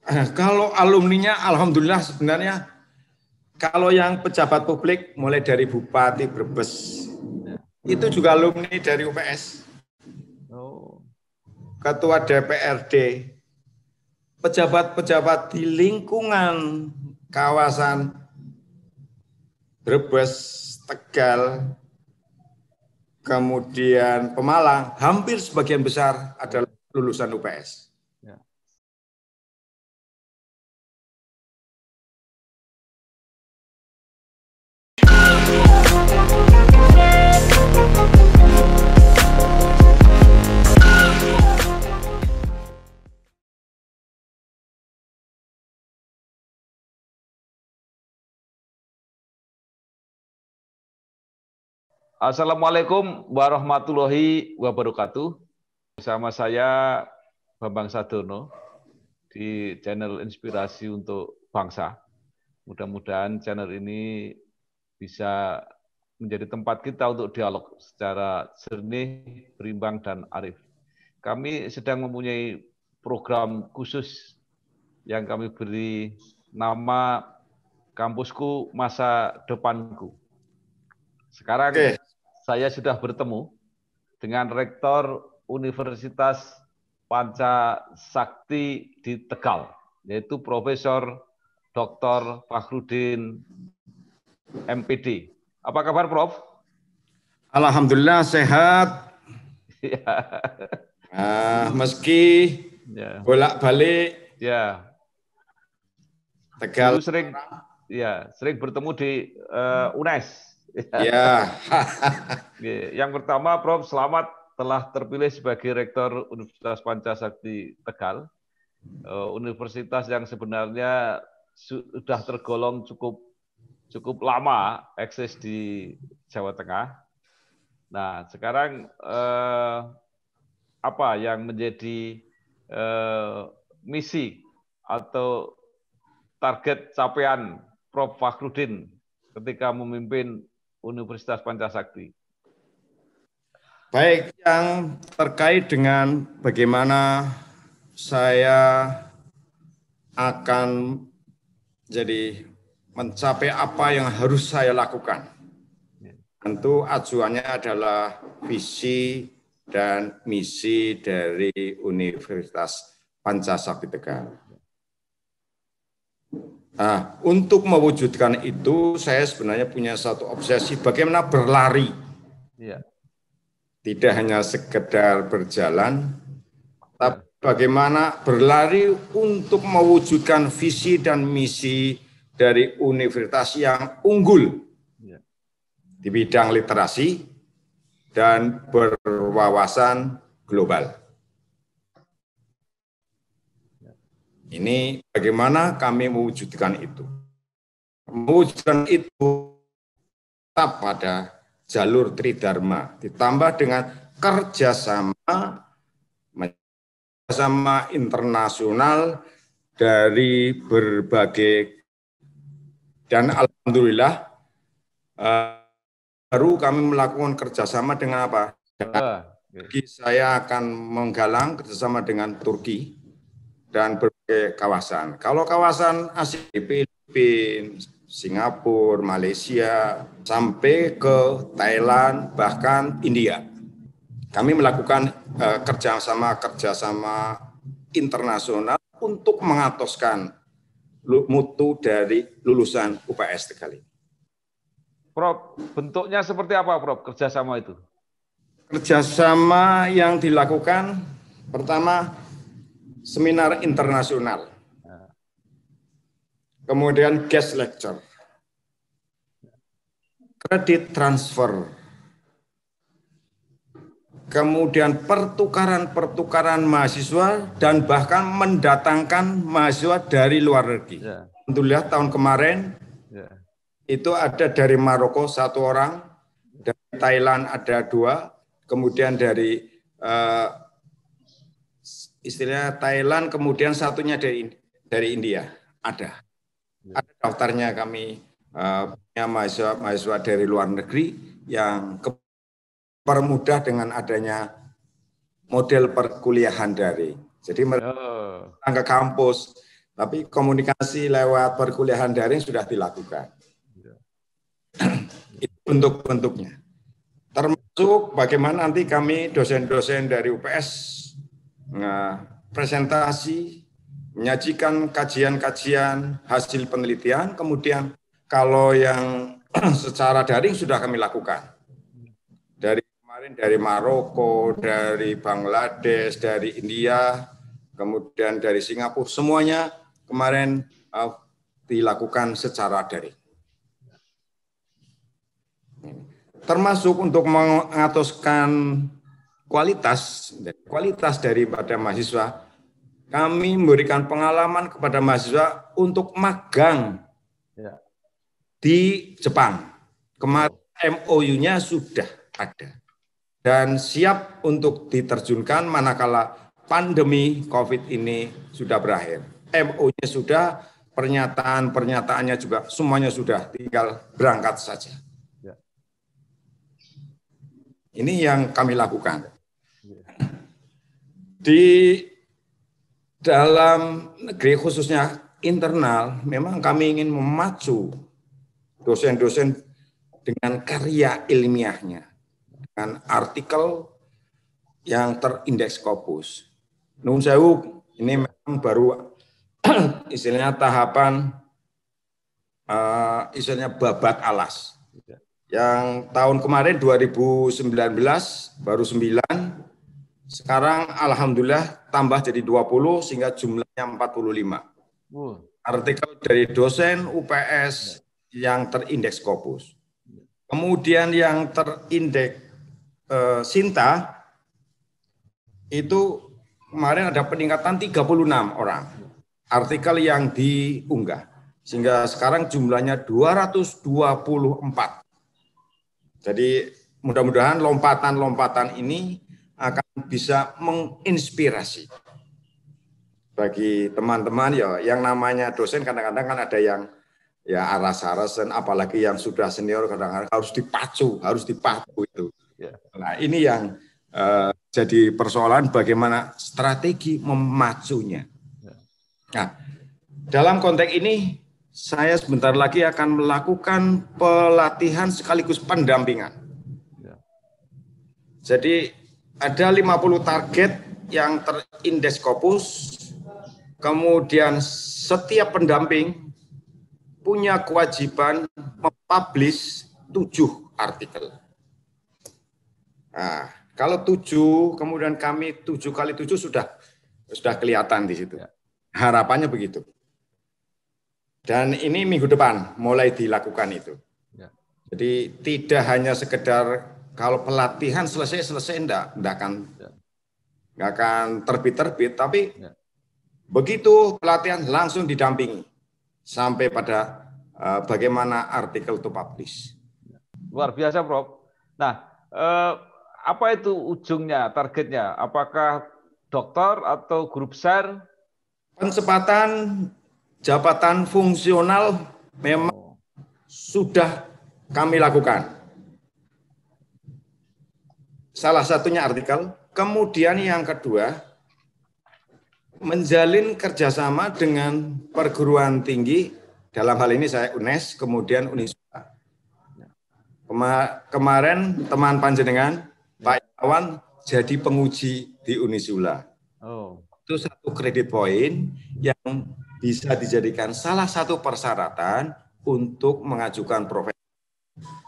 Kalau alumninya, alhamdulillah sebenarnya kalau yang pejabat publik mulai dari Bupati Brebes itu juga alumni dari UPS. Oh. Ketua DPRD, pejabat-pejabat di lingkungan kawasan Brebes, Tegal, kemudian Pemalang, hampir sebagian besar adalah lulusan UPS. Assalamualaikum warahmatullahi wabarakatuh. Bersama saya Bambang Sadono di channel Inspirasi untuk Bangsa. Mudah-mudahan channel ini bisa menjadi tempat kita untuk dialog secara jernih, berimbang, dan arif. Kami sedang mempunyai program khusus yang kami beri nama Kampusku Masa Depanku. Sekarang saya sudah bertemu dengan Rektor Universitas Pancasakti di Tegal, yaitu Profesor Dr. Fakhrudin MPD. Apa kabar, Prof? Alhamdulillah sehat. Meski bolak-balik Tegal. Dulu sering bertemu di UNES. Ya. Yang pertama, Prof, selamat telah terpilih sebagai Rektor Universitas Pancasakti Tegal. Universitas yang sebenarnya sudah tergolong cukup lama eksis di Jawa Tengah. Nah, sekarang apa yang menjadi misi atau target capaian Prof Fakhrudin ketika memimpin Universitas Pancasakti? Baik, yang terkait dengan bagaimana saya akan jadi mencapai apa yang harus saya lakukan. Tentu acuannya adalah visi dan misi dari Universitas Pancasakti Tegal. Nah, untuk mewujudkan itu, saya sebenarnya punya satu obsesi bagaimana berlari. Tidak hanya sekedar berjalan, tapi bagaimana berlari untuk mewujudkan visi dan misi dari universitas yang unggul di bidang literasi dan berwawasan global. Ini bagaimana kami mewujudkan itu. Mewujudkan itu tetap pada jalur Tridharma, ditambah dengan kerjasama internasional dari berbagai, dan alhamdulillah baru kami melakukan kerjasama dengan apa? Saya akan menggalang kerjasama dengan Turki dan berbagai kawasan. Kalau kawasan Asia, Filipina, Singapura, Malaysia, sampai ke Thailand, bahkan India. Kami melakukan kerjasama internasional untuk mengatoskan mutu dari lulusan UPS Tegal ini. Prof, bentuknya seperti apa, Prof, kerjasama itu? Kerjasama yang dilakukan, pertama, seminar internasional, kemudian guest lecture, kredit transfer, kemudian pertukaran mahasiswa, dan bahkan mendatangkan mahasiswa dari luar negeri. Alhamdulillah tahun kemarin itu ada dari Maroko 1 orang, dari Thailand ada 2, kemudian dari istilahnya Thailand, kemudian satunya dari India ada. Ada daftarnya, kami punya mahasiswa dari luar negeri yang permudah dengan adanya model perkuliahan daring. Jadi mereka ke kampus Tapi komunikasi lewat perkuliahan daring sudah dilakukan. Itu bentuk-bentuknya. Termasuk bagaimana nanti kami dosen-dosen dari UPS presentasi, menyajikan kajian-kajian hasil penelitian, kemudian kalau yang secara daring sudah kami lakukan. Dari kemarin dari Maroko, dari Bangladesh, dari India, kemudian dari Singapura, semuanya kemarin dilakukan secara daring. Termasuk untuk mengatuskan kualitas daripada mahasiswa, kami memberikan pengalaman kepada mahasiswa untuk magang di Jepang. Kemarin MOU-nya sudah ada dan siap untuk diterjunkan manakala pandemi COVID ini sudah berakhir. MOU-nya sudah, pernyataan-pernyataannya juga semuanya sudah, tinggal berangkat saja. Ini yang kami lakukan. Di dalam negeri khususnya internal, memang kami ingin memacu dosen-dosen dengan karya ilmiahnya, dengan artikel yang terindeks Scopus. Nun sewu, ini memang baru istilahnya tahapan istilahnya babat alas. Yang tahun kemarin 2019 baru 9, sekarang alhamdulillah tambah jadi 20 sehingga jumlahnya 45. Artikel dari dosen UPS yang terindeks Scopus. Kemudian yang terindeks Sinta itu kemarin ada peningkatan 36 orang artikel yang diunggah. Sehingga sekarang jumlahnya 224. Jadi mudah-mudahan lompatan-lompatan ini akan bisa menginspirasi bagi teman-teman ya, yang namanya dosen kadang-kadang kan ada yang ya aras-arasan, apalagi yang sudah senior kadang-kadang harus dipacu itu. Nah ini yang jadi persoalan bagaimana strategi memacunya. Nah dalam konteks ini saya sebentar lagi akan melakukan pelatihan sekaligus pendampingan. Jadi ada 50 target yang terindeks Scopus, kemudian setiap pendamping punya kewajiban mempublish 7 artikel. Nah, kalau 7, kemudian kami 7 kali 7 sudah kelihatan di situ. Harapannya begitu. Dan ini minggu depan mulai dilakukan itu. Jadi tidak hanya sekedar kalau pelatihan selesai enggak akan terbit, tapi begitu pelatihan langsung didampingi sampai pada bagaimana artikel itu publish. Luar biasa, Prof. Nah, apa itu ujungnya, targetnya? Apakah doktor atau guru besar? Pencepatan jabatan fungsional memang sudah kami lakukan. Salah satunya artikel. Kemudian yang kedua, menjalin kerjasama dengan perguruan tinggi, dalam hal ini saya UNES, kemudian Unisula. Kemarin teman panjenengan, Pak Iwan, jadi penguji di Unisula. Itu satu kredit poin yang bisa dijadikan salah satu persyaratan untuk mengajukan profesor.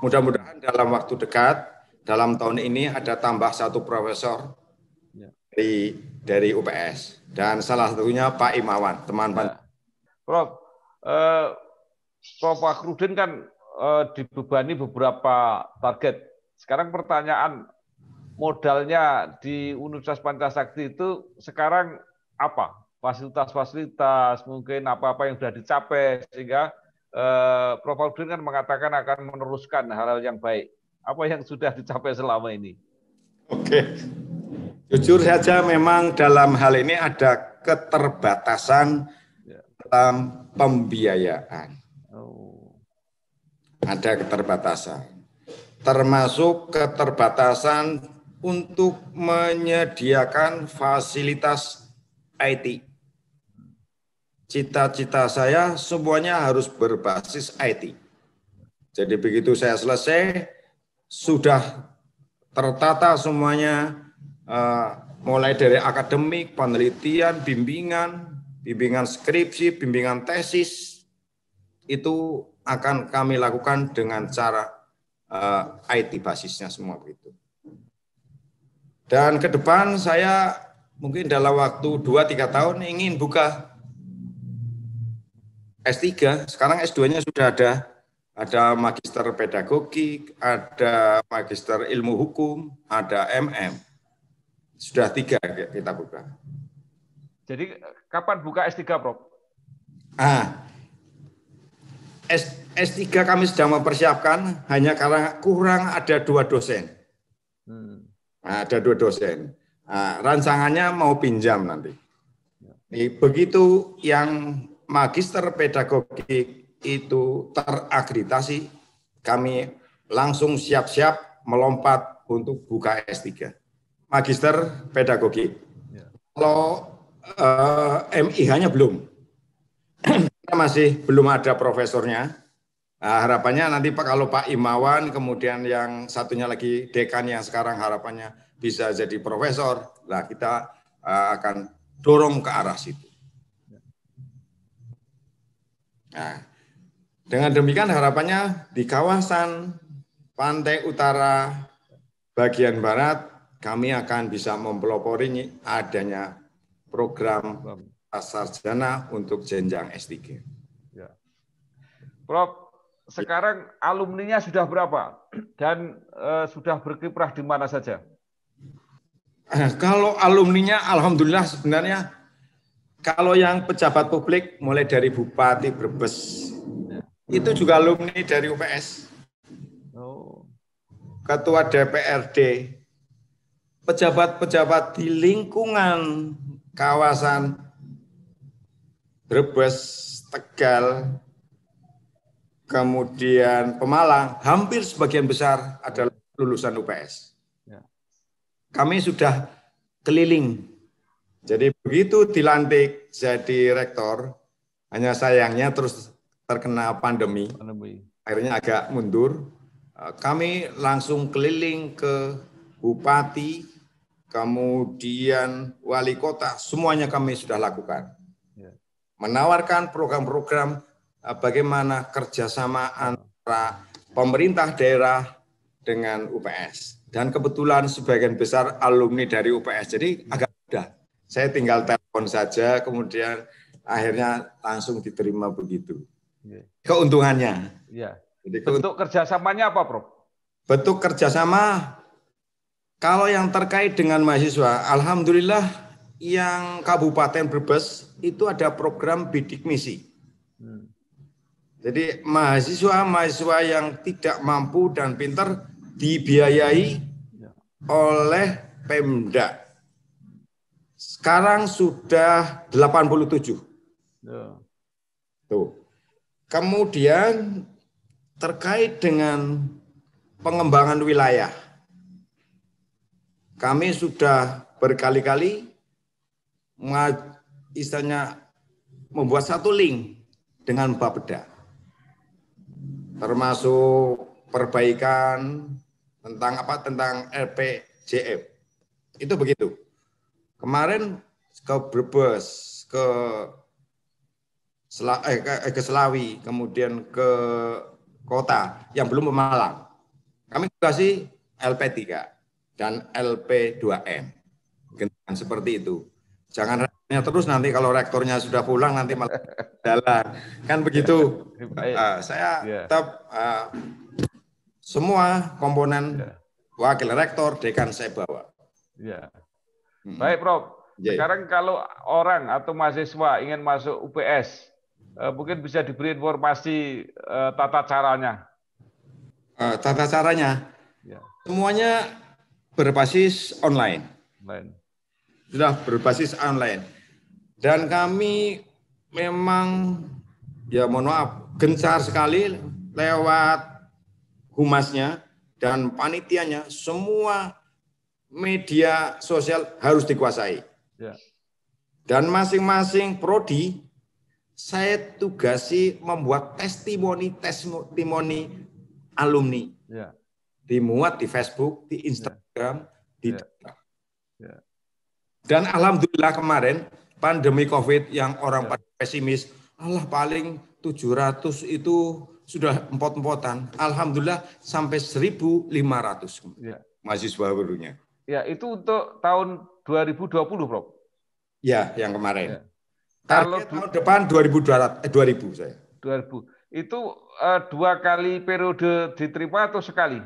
Mudah-mudahan dalam waktu dekat, dalam tahun ini ada tambah 1 profesor dari UPS. Dan salah satunya Pak Imawan, teman-teman. Prof, Prof Fakhrudin kan dibebani beberapa target. Sekarang pertanyaan, modalnya di Universitas Pancasakti itu sekarang apa? Fasilitas-fasilitas, mungkin apa-apa yang sudah dicapai, sehingga Prof Fakhrudin kan mengatakan akan meneruskan hal-hal yang baik. Apa yang sudah dicapai selama ini? Oke, jujur saja memang dalam hal ini ada keterbatasan dalam pembiayaan. Ada keterbatasan, termasuk keterbatasan untuk menyediakan fasilitas IT. cita-cita saya semuanya harus berbasis IT. Jadi begitu saya selesai, sudah tertata semuanya, mulai dari akademik, penelitian, bimbingan skripsi, bimbingan tesis, itu akan kami lakukan dengan cara IT basisnya semua begitu. Dan ke depan saya mungkin dalam waktu 2-3 tahun ingin buka S3, sekarang S2-nya sudah ada magister pedagogik, ada magister ilmu hukum, ada MM. Sudah 3 kita buka. Jadi kapan buka S3, Prof? S3 kami sedang mempersiapkan, hanya karena kurang ada 2 dosen. Ada 2 dosen. Rancangannya mau pinjam nanti. Begitu yang magister pedagogik itu terakreditasi, kami langsung siap-siap melompat untuk buka S3. Magister pedagogik. Kalau MIH-nya belum. Kita masih belum ada profesornya. Harapannya nanti kalau Pak Imawan, kemudian yang satunya lagi dekan yang sekarang harapannya bisa jadi profesor, lah kita akan dorong ke arah situ. Nah, dengan demikian harapannya di kawasan pantai utara bagian barat kami akan bisa mempelopori adanya program sarjana untuk jenjang S3. Ya. Prof, sekarang alumninya sudah berapa dan sudah berkiprah di mana saja? Kalau alumninya alhamdulillah sebenarnya kalau yang pejabat publik mulai dari Bupati Brebes, itu juga alumni dari UPS. Ketua DPRD, pejabat-pejabat di lingkungan kawasan Brebes, Tegal, kemudian Pemalang, hampir sebagian besar adalah lulusan UPS. Kami sudah keliling. Jadi begitu dilantik jadi rektor, hanya sayangnya terus terkena pandemi. Akhirnya agak mundur. Kami langsung keliling ke bupati, kemudian wali kota, semuanya kami sudah lakukan. Menawarkan program-program bagaimana kerjasama antara pemerintah daerah dengan UPS. Dan kebetulan sebagian besar alumni dari UPS, jadi agak mudah. Saya tinggal telepon saja, kemudian akhirnya langsung diterima begitu. Keuntungannya. Ya. Bentuk kerjasamanya apa, Prof? Bentuk kerjasama, kalau yang terkait dengan mahasiswa, alhamdulillah yang Kabupaten Brebes itu ada program bidik misi. Jadi mahasiswa yang tidak mampu dan pintar dibiayai oleh Pemda. Sekarang sudah 87. Tuh. Kemudian terkait dengan pengembangan wilayah, kami sudah berkali-kali istilahnya membuat satu link dengan Bapeda, termasuk perbaikan tentang RPJM. Itu begitu. Kemarin ke Brebes, ke Selawi, kemudian ke kota yang belum Pemalang. Kami kasih LP3 dan LP2M. Seperti itu. Jangan hanya terus nanti kalau rektornya sudah pulang nanti malah jalan. Kan begitu. Saya tetap semua komponen wakil rektor, dekan saya bawa. Ya. Baik, Prof. Sekarang kalau orang atau mahasiswa ingin masuk UPS, mungkin bisa diberi informasi tata caranya. Tata caranya, semuanya berbasis online. Sudah berbasis online. Dan kami memang, ya mohon maaf, gencar sekali lewat humasnya dan panitianya, semua media sosial harus dikuasai. Dan masing-masing prodi saya tugasi membuat testimoni alumni. Ya. Dimuat di Facebook, di Instagram, di Twitter. Ya. Dan alhamdulillah kemarin pandemi COVID yang orang pada pesimis, Allah paling 700 itu sudah empot-empotan. Alhamdulillah sampai 1.500 mahasiswa barunya. Ya, itu untuk tahun 2020, Prof. Ya, yang kemarin. Ya. Target tahun depan 2000 saya. 2000. Itu 2 kali periode diterima atau sekali?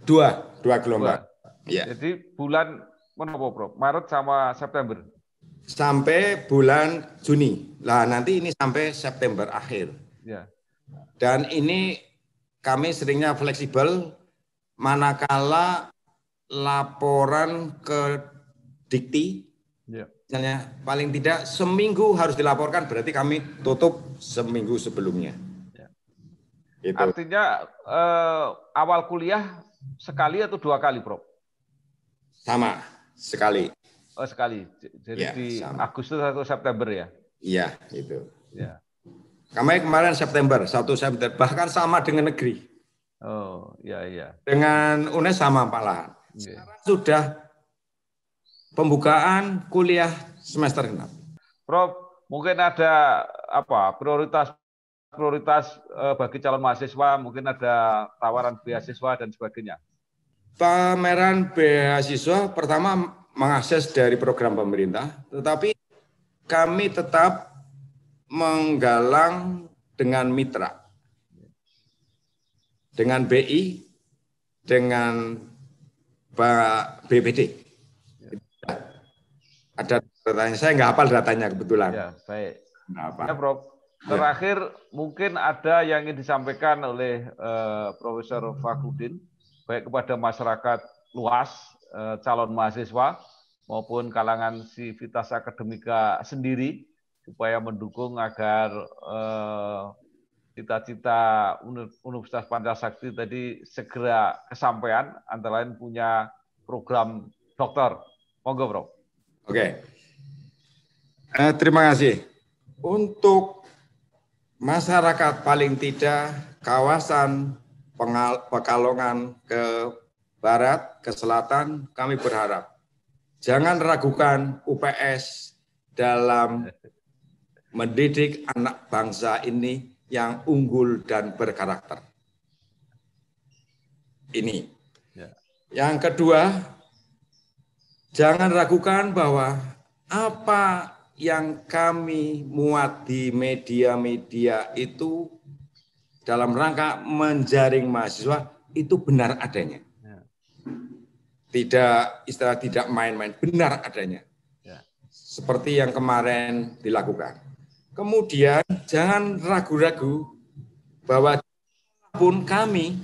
Dua gelombang. Ya. Jadi bulan menapa, Prof? Maret sama September. Sampai bulan Juni. Lah nanti ini sampai September akhir. Ya. Dan ini kami seringnya fleksibel manakala laporan ke Dikti. Ya. Misalnya paling tidak seminggu harus dilaporkan, berarti kami tutup seminggu sebelumnya. Ya. Gitu. Artinya awal kuliah sekali atau 2 kali, Prof? Sama, sekali. Oh, sekali. Jadi ya, di sama. Agustus atau September ya? Iya, itu. Ya. Kemarin September, 1 September, bahkan sama dengan negeri. Oh, iya. Dengan UNES sama malahan. Sekarang sudah pembukaan kuliah semester 6. Prof, mungkin ada prioritas bagi calon mahasiswa, mungkin ada tawaran beasiswa dan sebagainya. Pameran beasiswa pertama mengakses dari program pemerintah, tetapi kami tetap menggalang dengan mitra, dengan BI, dengan BPD. Ada datanya, saya nggak hafal datanya kebetulan. Ya, baik. Ya, Prof. Terakhir, mungkin ada yang ingin disampaikan oleh Profesor Fakhrudin, baik kepada masyarakat luas, calon mahasiswa, maupun kalangan sivitas akademika sendiri, supaya mendukung agar cita-cita Universitas Pancasakti tadi segera kesampaian, antara lain punya program dokter. Monggo, Prof. Oke. Terima kasih. Untuk masyarakat paling tidak kawasan Pekalongan ke barat, ke selatan, kami berharap jangan ragukan UPS dalam mendidik anak bangsa ini yang unggul dan berkarakter. Ini. Yang kedua, jangan ragukan bahwa apa yang kami muat di media-media itu dalam rangka menjaring mahasiswa itu benar adanya. Tidak main-main, benar adanya. Seperti yang kemarin dilakukan. Kemudian jangan ragu-ragu bahwa pun kami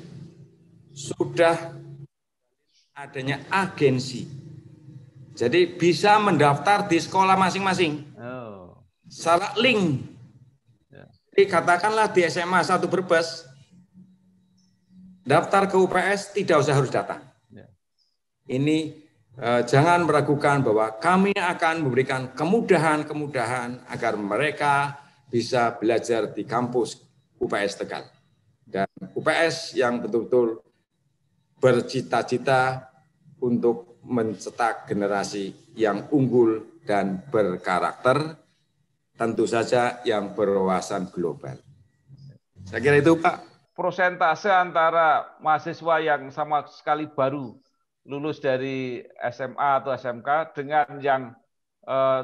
sudah adanya agensi. Jadi bisa mendaftar di sekolah masing-masing. Salah link. Jadi katakanlah di SMA 1 Brebes, daftar ke UPS tidak usah harus datang. Ini jangan meragukan bahwa kami akan memberikan kemudahan-kemudahan agar mereka bisa belajar di kampus UPS Tegal. Dan UPS yang betul-betul bercita-cita untuk mencetak generasi yang unggul dan berkarakter, tentu saja yang berwawasan global. Saya kira itu, Pak. Persentase antara mahasiswa yang sama sekali baru lulus dari SMA atau SMK dengan yang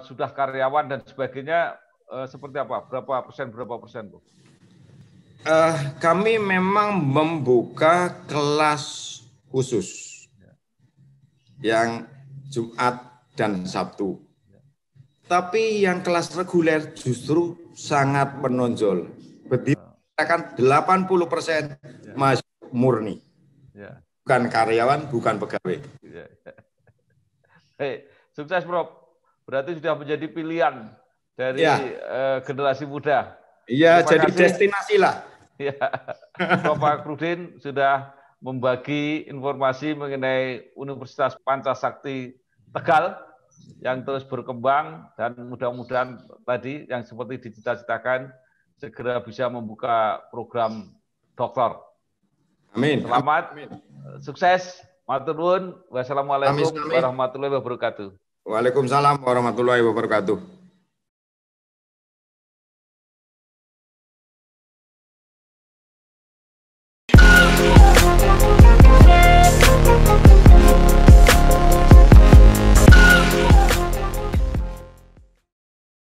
sudah karyawan dan sebagainya seperti apa? Berapa persen, Bu? Kami memang membuka kelas khusus yang Jumat dan Sabtu. Tapi yang kelas reguler justru sangat menonjol. Berdasarkan 80% mahasiswa murni. Bukan karyawan, bukan pegawai. Hei, sukses, Prof. Berarti sudah menjadi pilihan dari generasi muda. Iya, jadi destinasi lah. Ya. Prof. Fakhrudin sudah membagi informasi mengenai Universitas Pancasakti Tegal. yang terus berkembang dan mudah-mudahan tadi yang seperti dicita-citakan segera bisa membuka program dokter. Amin. Selamat, Amin. Sukses, matur nuwun. Wassalamualaikum warahmatullahi wabarakatuh. Waalaikumsalam warahmatullahi wabarakatuh.